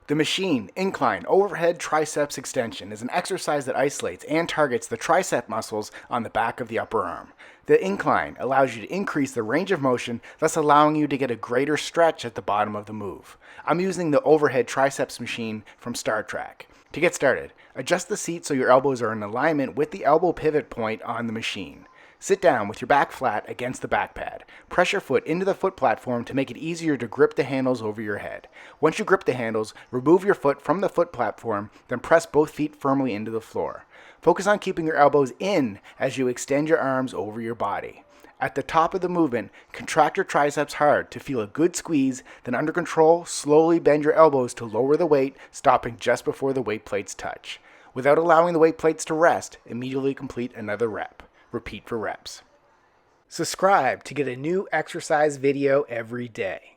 The machine, Incline Overhead Triceps Extension, is an exercise that isolates and targets the tricep muscles on the back of the upper arm. The Incline allows you to increase the range of motion, thus allowing you to get a greater stretch at the bottom of the move. I'm using the Overhead Triceps machine from Star Trac. To get started, adjust the seat so your elbows are in alignment with the elbow pivot point on the machine. Sit down with your back flat against the back pad. Press your foot into the foot platform to make it easier to grip the handles over your head. Once you grip the handles, remove your foot from the foot platform, then press both feet firmly into the floor. Focus on keeping your elbows in as you extend your arms over your body. At the top of the movement, contract your triceps hard to feel a good squeeze, then under control, slowly bend your elbows to lower the weight, stopping just before the weight plates touch. Without allowing the weight plates to rest, immediately complete another rep. Repeat for reps. Subscribe to get a new exercise video every day.